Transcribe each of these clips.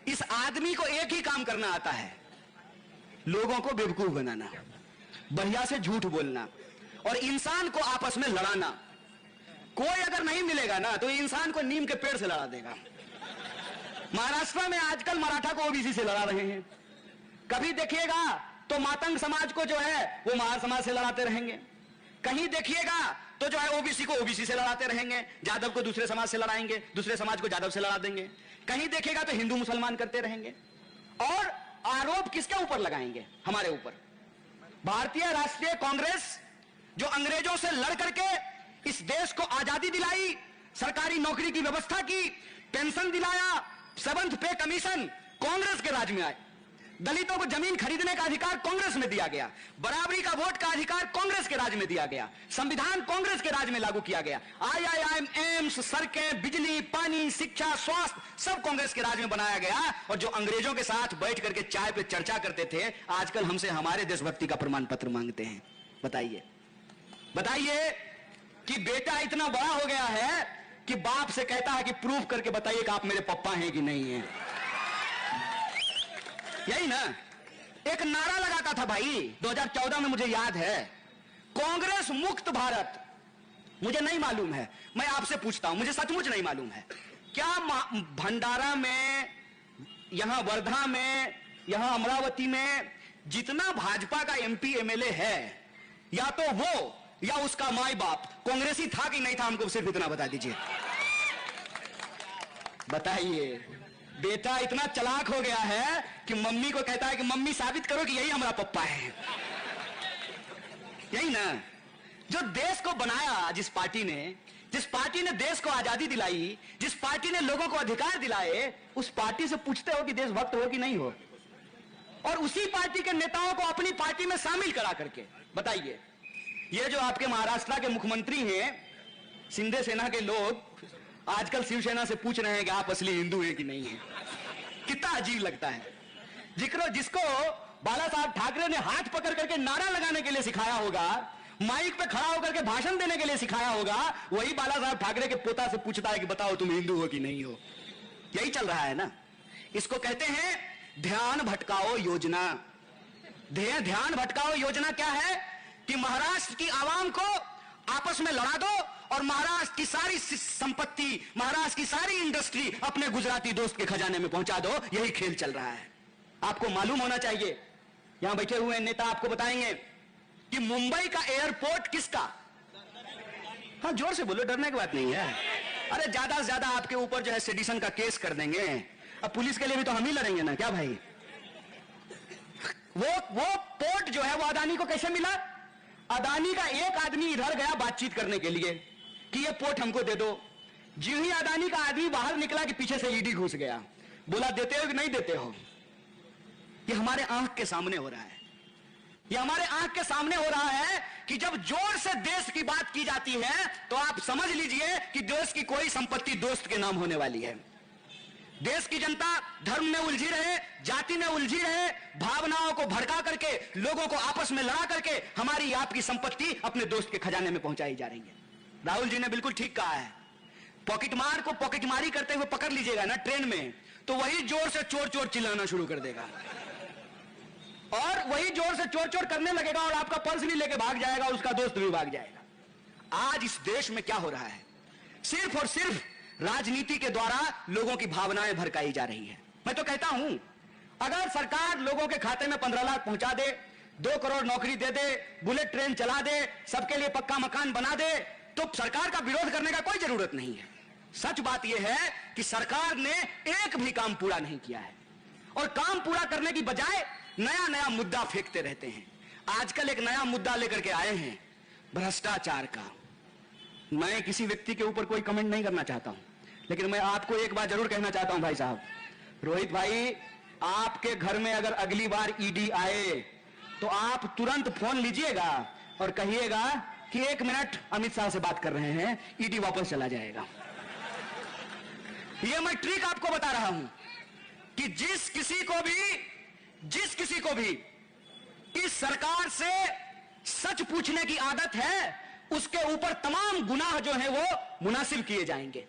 इस आदमी को एक ही काम करना आता है, लोगों को बेवकूफ बनाना, बढ़िया से झूठ बोलना और इंसान को आपस में लड़ाना। कोई अगर नहीं मिलेगा ना तो इंसान को नीम के पेड़ से लड़ा देगा। महाराष्ट्र में आजकल मराठा को ओबीसी से लड़ा रहे हैं, कभी देखिएगा तो मातंग समाज को जो है वो महार समाज से लड़ाते रहेंगे, कहीं देखिएगा तो जो है ओबीसी को ओबीसी से लड़ाते रहेंगे, जादव को दूसरे समाज से लड़ाएंगे, दूसरे समाज को जादव से लड़ा देंगे, कहीं देखिएगा तो हिंदू मुसलमान करते रहेंगे। और आरोप किसके ऊपर लगाएंगे? हमारे ऊपर। भारतीय राष्ट्रीय कांग्रेस जो अंग्रेजों से लड़ करके इस देश को आजादी दिलाई, सरकारी नौकरी की व्यवस्था की, पेंशन दिलाया, 7th पे कमीशन कांग्रेस के राज में आए, दलितों को जमीन खरीदने का अधिकार कांग्रेस में दिया गया, बराबरी का वोट का अधिकार कांग्रेस के राज में दिया गया, संविधान कांग्रेस के राज में लागू किया गया, IIM, एम्स, सड़कें, बिजली, पानी, शिक्षा, स्वास्थ्य सब कांग्रेस के राज में बनाया गया। और जो अंग्रेजों के साथ बैठ करके चाय पे चर्चा करते थे, आजकल हमसे हमारे देशभक्ति का प्रमाण पत्र मांगते हैं। बताइए बताइए कि बेटा इतना बड़ा हो गया है कि बाप से कहता है कि प्रूफ करके बताइए कि आप मेरे पप्पा हैं कि नहीं है। यही ना एक नारा लगाता था भाई 2014 में, मुझे याद है, कांग्रेस मुक्त भारत। मुझे नहीं मालूम है, मैं आपसे पूछता हूं, मुझे सचमुच नहीं मालूम है, क्या भंडारा में, यहां वर्धा में, यहां अमरावती में जितना भाजपा का MP MLA है, या तो वो या उसका माई बाप कांग्रेसी था कि नहीं था? हमको सिर्फ इतना बता दीजिए। बताइए। बेटा इतना चालाक हो गया है कि मम्मी को कहता है कि मम्मी साबित करो कि यही हमारा पप्पा है। यही ना जो देश को बनाया, जिस पार्टी ने देश को आजादी दिलाई, जिस पार्टी ने लोगों को अधिकार दिलाए, उस पार्टी से पूछते हो कि देशभक्त हो कि नहीं हो, और उसी पार्टी के नेताओं को अपनी पार्टी में शामिल करा करके। बताइए, ये जो आपके महाराष्ट्र के मुख्यमंत्री हैं, शिंदे सेना के लोग आजकल शिवसेना से पूछ रहे हैं कि आप असली हिंदू हैं कि नहीं है। कितना अजीब लगता है। जिसको बाला साहब ठाकरे ने हाथ पकड़ करके नारा लगाने के लिए सिखाया होगा, माइक पे खड़ा होकर के भाषण देने के लिए सिखाया होगा, वही बाला साहब ठाकरे के पोता से पूछता है कि बताओ तुम हिंदू हो कि नहीं हो। यही चल रहा है ना। इसको कहते हैं ध्यान भटकाओ योजना। ध्यान भटकाओ योजना क्या है कि महाराष्ट्र की आवाम को आपस में लड़ा दो और महाराष्ट्र की सारी संपत्ति, महाराष्ट्र की सारी इंडस्ट्री अपने गुजराती दोस्त के खजाने में पहुंचा दो। यही खेल चल रहा है। आपको मालूम होना चाहिए, यहां बैठे हुए नेता आपको बताएंगे कि मुंबई का एयरपोर्ट किसका। हाँ, जोर से बोलो, डरने की बात नहीं है। अरे ज्यादा से ज्यादा आपके ऊपर जो है सेडिशन का केस कर देंगे। अब पुलिस के लिए भी तो हम ही लड़ेंगे ना, क्या भाई। वो पोर्ट जो है वो अदानी को कैसे मिला? अदानी का एक आदमी इधर गया बातचीत करने के लिए कि ये पोर्ट हमको दे दो। जी ही अदानी का आदमी बाहर निकला कि पीछे से ईडी घुस गया, बोला देते हो कि नहीं देते हो। ये हमारे आंख के सामने हो रहा है। ये हमारे आंख के सामने हो रहा है कि जब जोर से देश की बात की जाती है तो आप समझ लीजिए कि देश की कोई संपत्ति दोस्त के नाम होने वाली है। देश की जनता धर्म में उलझी रहे, जाति में उलझी रहे, भावनाओं को भड़का करके, लोगों को आपस में लड़ा करके हमारी आपकी संपत्ति अपने दोस्त के खजाने में पहुंचाई जा रही है। राहुल जी ने बिल्कुल ठीक कहा है। पॉकेटमार को पॉकेटमारी करते हुए पकड़ लीजिएगा ना ट्रेन में, तो वही जोर से चोर चोर चिल्लाना शुरू कर देगा और वही जोर से चोर चोर करने लगेगा और आपका पर्स भी लेके भाग जाएगा, उसका दोस्त भी भाग जाएगा। आज इस देश में क्या हो रहा है? सिर्फ और सिर्फ राजनीति के द्वारा लोगों की भावनाएं भड़काई जा रही है। मैं तो कहता हूं, अगर सरकार लोगों के खाते में 15 लाख पहुंचा दे, 2 करोड़ नौकरी दे दे, बुलेट ट्रेन चला दे, सबके लिए पक्का मकान बना दे, तो सरकार का विरोध करने का कोई जरूरत नहीं है। सच बात यह है कि सरकार ने एक भी काम पूरा नहीं किया है और काम पूरा करने की बजाय नया नया मुद्दा फेंकते रहते हैं। आजकल एक नया मुद्दा लेकर के आए हैं, भ्रष्टाचार का। मैं किसी व्यक्ति के ऊपर कोई कमेंट नहीं करना चाहता हूं, लेकिन मैं आपको एक बात जरूर कहना चाहता हूं भाई साहब, रोहित भाई, आपके घर में अगर अगली बार ईडी आए तो आप तुरंत फोन लीजिएगा और कहिएगा कि 1 मिनट अमित शाह से बात कर रहे हैं, ईडी वापस चला जाएगा। यह मैं ट्रिक आपको बता रहा हूं कि जिस किसी को भी इस सरकार से सच पूछने की आदत है, उसके ऊपर तमाम गुनाह जो है वो मुनासिब किए जाएंगे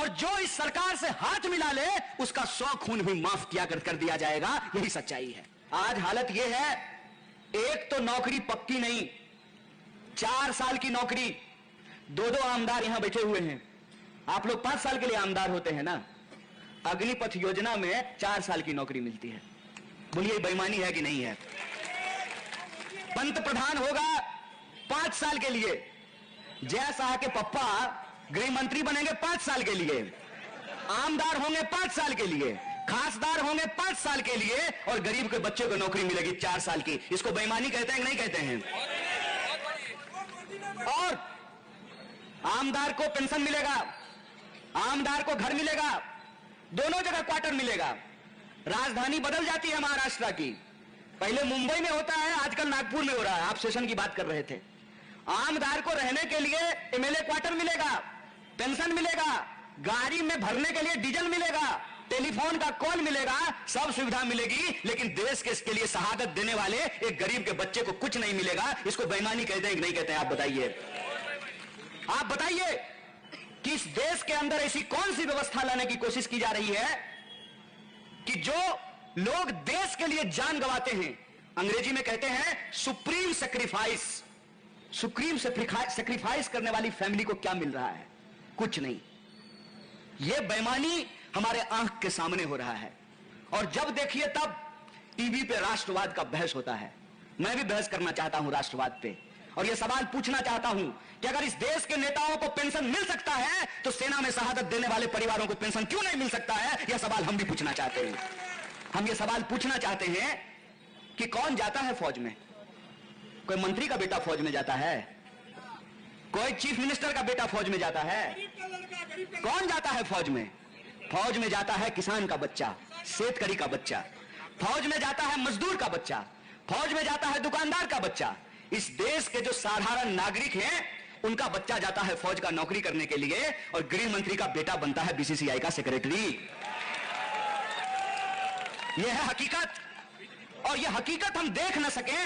और जो इस सरकार से हाथ मिला ले उसका 100 खून भी माफ किया कर दिया जाएगा। यही सच्चाई है। आज हालत यह है, एक तो नौकरी पक्की नहीं, 4 साल की नौकरी। 2 आमदार यहां बैठे हुए हैं। आप लोग 5 साल के लिए आमदार होते हैं ना। अग्निपथ योजना में 4 साल की नौकरी मिलती है। बोलिए बेईमानी है कि नहीं है? पंत प्रधान होगा 5 साल के लिए, जय शाह के पप्पा गृह मंत्री बनेंगे 5 साल के लिए, आमदार होंगे 5 साल के लिए, खासदार होंगे 5 साल के लिए, और गरीब के बच्चे को नौकरी मिलेगी 4 साल की। इसको बेईमानी कहते हैं कि नहीं कहते हैं? और आमदार को पेंशन मिलेगा, आमदार को घर मिलेगा, दोनों जगह क्वार्टर मिलेगा। राजधानी बदल जाती है महाराष्ट्र की। पहले मुंबई में होता है, आजकल नागपुर में हो रहा है। आप सेशन की बात कर रहे थे। आमदार को रहने के लिए एमएलए क्वार्टर मिलेगा, पेंशन मिलेगा, गाड़ी में भरने के लिए डीजल मिलेगा, टेलीफोन का कॉल मिलेगा, सब सुविधा मिलेगी। लेकिन देश के इसके लिए शहादत देने वाले एक गरीब के बच्चे को कुछ नहीं मिलेगा। इसको बेईमानी कहते हैं कि नहीं कहते हैं? आप बताइए, आप बताइए कि इस देश के अंदर ऐसी कौन सी व्यवस्था लाने की कोशिश की जा रही है कि जो लोग देश के लिए जान गंवाते हैं, अंग्रेजी में कहते हैं सुप्रीम सेक्रीफाइस। सुप्रीम सेक्रीफाइस करने वाली फैमिली को क्या मिल रहा है? कुछ नहीं। यह बेईमानी हमारे आंख के सामने हो रहा है। और जब देखिए तब टीवी पे राष्ट्रवाद का बहस होता है। मैं भी बहस करना चाहता हूं राष्ट्रवाद पे, और यह सवाल पूछना चाहता हूं कि अगर इस देश के नेताओं को पेंशन मिल सकता है तो सेना में शहादत देने वाले परिवारों को पेंशन क्यों नहीं मिल सकता है? यह सवाल हम भी पूछना चाहते हैं। हम यह सवाल पूछना चाहते हैं कि कौन जाता है फौज में? कोई मंत्री का बेटा फौज में जाता है? कोई चीफ मिनिस्टर का बेटा फौज में जाता है? कौन जाता है फौज में? फौज में जाता है किसान का बच्चा, शेतकरी का बच्चा, फौज में जाता है मजदूर का बच्चा, फौज में जाता है दुकानदार का बच्चा। इस देश के जो साधारण नागरिक हैं उनका बच्चा जाता है फौज का नौकरी करने के लिए, और गृह मंत्री का बेटा बनता है बीसीसीआई का सेक्रेटरी। यह है हकीकत, और यह हकीकत हम देख न सके,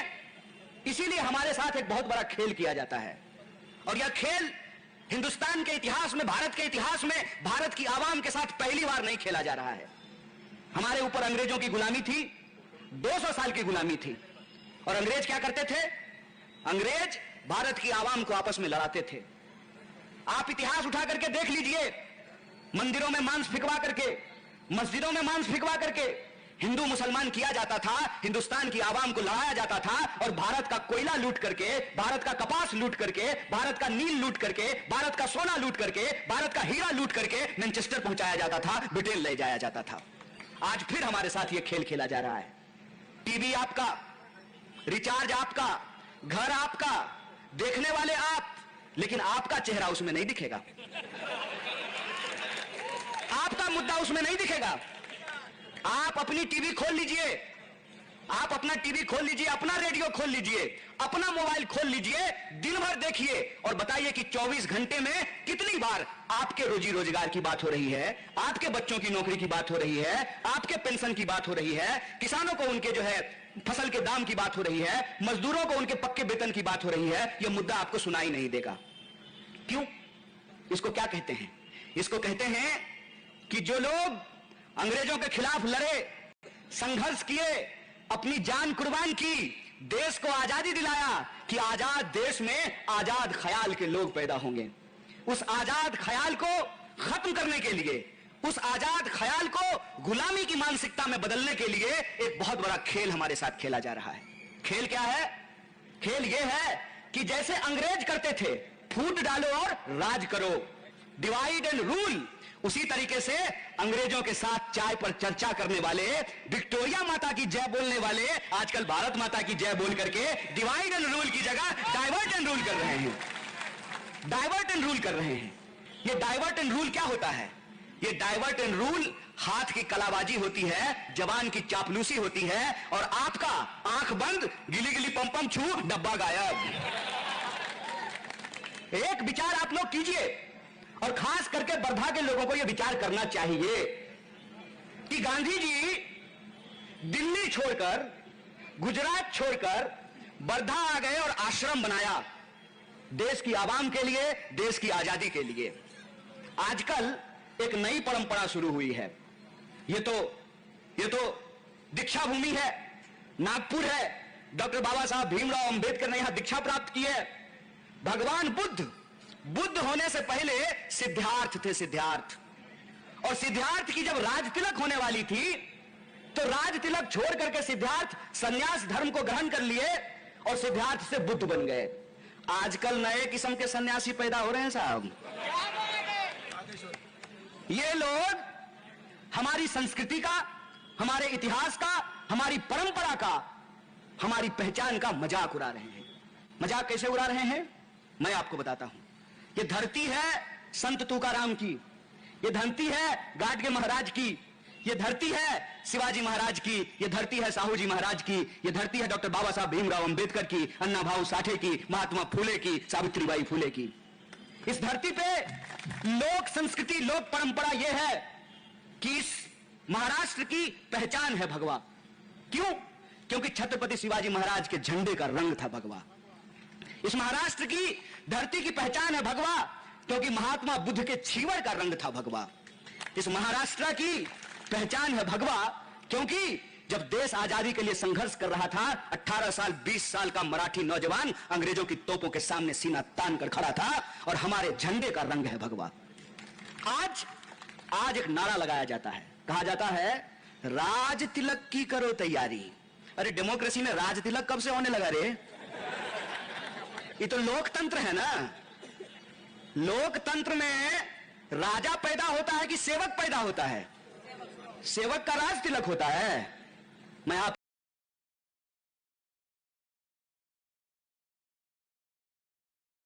इसीलिए हमारे साथ एक बहुत बड़ा खेल किया जाता है। और यह खेल हिंदुस्तान के इतिहास में, भारत के इतिहास में भारत की आवाम के साथ पहली बार नहीं खेला जा रहा है। हमारे ऊपर अंग्रेजों की गुलामी थी, 200 साल की गुलामी थी। और अंग्रेज क्या करते थे? अंग्रेज भारत की आवाम को आपस में लड़ाते थे। आप इतिहास उठा करके देख लीजिए, मंदिरों में मांस फिकवा करके, मस्जिदों में मांस फिकवा करके हिंदू मुसलमान किया जाता था, हिंदुस्तान की आवाम को लड़ाया जाता था, और भारत का कोयला लूट करके, भारत का कपास लूट करके, भारत का नील लूट करके, भारत का सोना लूट करके, भारत का हीरा लूट करके मैनचेस्टर पहुंचाया जाता था, ब्रिटेन ले जाया जाता था। आज फिर हमारे साथ यह खेल खेला जा रहा है। टीवी आपका, रिचार्ज आपका, घर आपका, देखने वाले आप, लेकिन आपका चेहरा उसमें नहीं दिखेगा, आपका मुद्दा उसमें नहीं दिखेगा। आप अपनी टीवी खोल लीजिए, आप अपना टीवी खोल लीजिए, अपना रेडियो खोल लीजिए, अपना मोबाइल खोल लीजिए, दिन भर देखिए और बताइए कि 24 घंटे में कितनी बार आपके रोजी रोजगार की बात हो रही है, आपके बच्चों की नौकरी की बात हो रही है, आपके पेंशन की बात हो रही है, किसानों को उनके जो है फसल के दाम की बात हो रही है, मजदूरों को उनके पक्के वेतन की बात हो रही है। यह मुद्दा आपको सुनाई नहीं देगा। क्यों? इसको क्या कहते हैं? इसको कहते हैं कि जो लोग अंग्रेजों के खिलाफ लड़े, संघर्ष किए, अपनी जान कुर्बान की, देश को आजादी दिलाया, कि आजाद देश में आजाद ख्याल के लोग पैदा होंगे। उस आजाद ख्याल को खत्म करने के लिए, उस आजाद ख्याल को गुलामी की मानसिकता में बदलने के लिए एक बहुत बड़ा खेल हमारे साथ खेला जा रहा है। खेल क्या है? खेल यह है कि जैसे अंग्रेज करते थे, फूट डालो और राज करो, डिवाइड एंड रूल, उसी तरीके से अंग्रेजों के साथ चाय पर चर्चा करने वाले, विक्टोरिया माता की जय बोलने वाले आजकल भारत माता की जय बोल करके डिवाइड एंड रूल की जगह डाइवर्ट एंड रूल कर रहे हैं। डाइवर्ट एंड रूल कर रहे हैं। ये डाइवर्ट एंड रूल क्या होता है? ये डाइवर्ट एंड रूल हाथ की कलाबाजी होती है, जवान की चापलूसी होती है, और आपका आंख बंद, गिली गिली पम छू, डब्बा गायब। एक विचार आप लोग कीजिए, और खास करके वर्धा के लोगों को यह विचार करना चाहिए कि गांधी जी दिल्ली छोड़कर, गुजरात छोड़कर वर्धा आ गए और आश्रम बनाया देश की आवाम के लिए, देश की आजादी के लिए। आजकल एक नई परंपरा शुरू हुई है। ये तो दीक्षा भूमि है, नागपुर है। डॉक्टर बाबा साहब भीमराव अंबेडकर ने यहां दीक्षा प्राप्त की है। भगवान बुद्ध होने से पहले सिद्धार्थ थे, सिद्धार्थ। और सिद्धार्थ की जब राज तिलक होने वाली थी तो राज तिलक छोड़ करके सिद्धार्थ संन्यास धर्म को ग्रहण कर लिए और सिद्धार्थ से बुद्ध बन गए। आजकल नए किस्म के सन्यासी पैदा हो रहे हैं साहब। ये लोग हमारी संस्कृति का, हमारे इतिहास का, हमारी परंपरा का, हमारी पहचान का मजाक उड़ा रहे हैं। मजाक कैसे उड़ा रहे हैं मैं आपको बताता हूं। ये धरती है संत तुकाराम की, ये धरती है गाडगे महाराज की, ये धरती है शिवाजी महाराज की, ये धरती है साहू जी महाराज की, ये धरती है डॉक्टर बाबा साहब भीमराव अंबेडकर की, अन्ना भाऊ साठे की, महात्मा फूले की, सावित्रीबाई फूले की। इस धरती पे लोक संस्कृति, लोक परंपरा यह है कि इस महाराष्ट्र की पहचान है भगवा। क्यों? क्योंकि छत्रपति शिवाजी महाराज के झंडे का रंग था भगवा। इस महाराष्ट्र की धरती की पहचान है भगवा क्योंकि महात्मा बुद्ध के छीवर का रंग था भगवा। इस महाराष्ट्र की पहचान है भगवा क्योंकि जब देश आजादी के लिए संघर्ष कर रहा था, 18 साल 20 साल का मराठी नौजवान अंग्रेजों की तोपों के सामने सीना तान कर खड़ा था और हमारे झंडे का रंग है भगवा। आज एक नारा लगाया जाता है, कहा जाता है राज तिलक की करो तैयारी। अरे डेमोक्रेसी में राज तिलक कब से होने लगा रे? ये तो लोकतंत्र है ना। लोकतंत्र में राजा पैदा होता है कि सेवक पैदा होता है? सेवक का राज तिलक होता है। मैं आपसे